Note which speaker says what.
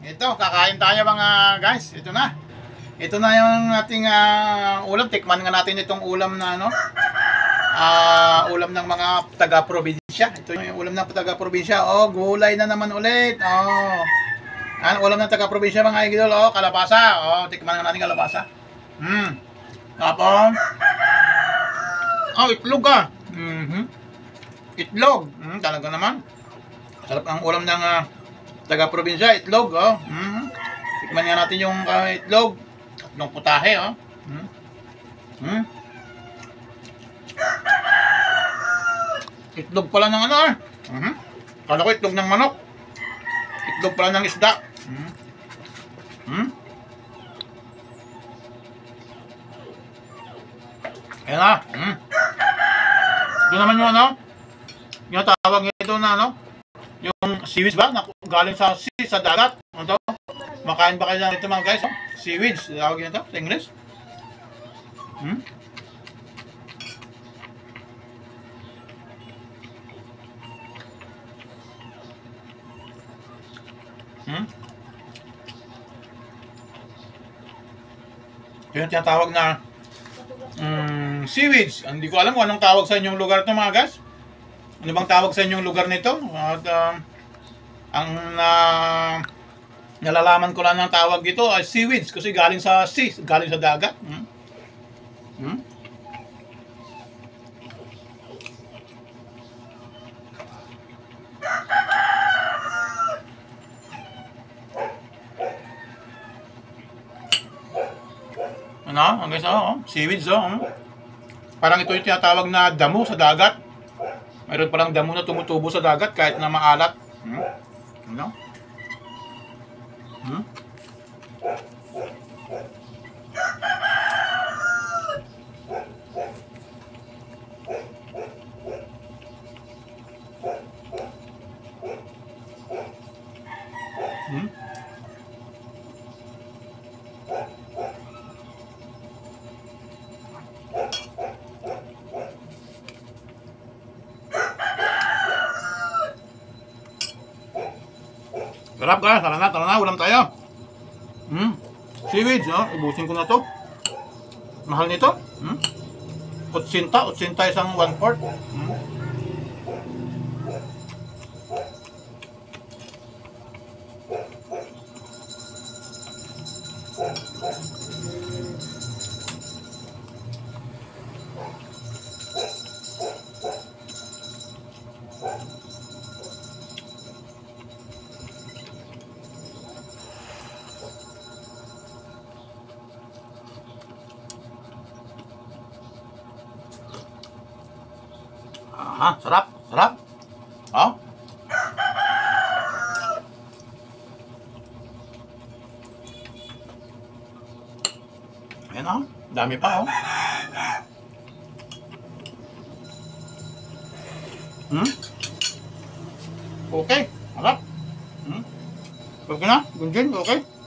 Speaker 1: Ito, kakain tayo mga guys. Ito na. Ito na yung ating ulam. Tikman nga natin itong ulam na ulam ng mga taga-probinsya. Ito yung ulam ng taga-probinsya. Oh, gulay na naman ulit. Oh. Ulam ng taga-probinsya mga idol. Oh, kalabasa. Oh, tikman nga natin kalabasa. Tapos itlog Itlog. Talaga naman. Sarap ang ulam ng taga-probinsya, itlog, Tikman nga natin yung itlog. Tatlong putahe, Itlog pala ng Kala ko itlog ng manok. Itlog pala ng isda. Ayan na. Ito naman yung yung tawag nito na yung seaweeds ba? Galing sa sea, sa dagat. Ano to? Makain ba kayo dito mga guys? Seaweeds. Tawag nito sa English. Yun yung tinatawag na seaweeds. Hindi ko alam kung anong tawag sa inyong lugar ito mga guys. Ano bang tawag sa inyong lugar nito? At ang nalalaman ko lang ng tawag dito ay seaweeds kasi galing sa sea, galing sa dagat. Ang guys, seaweeds, Parang ito yung tinatawag na damo sa dagat. Mayroon palang damo na tumutubo sa dagat kahit na maalat. Sarap guys, tara na, ulam tayo. Seaweeds, ubusin ko na to. Mahal nito. 80 isang 1/4. Sarap. Ayan dami pa Okay, sarap. Okay na, Gunjin, okay.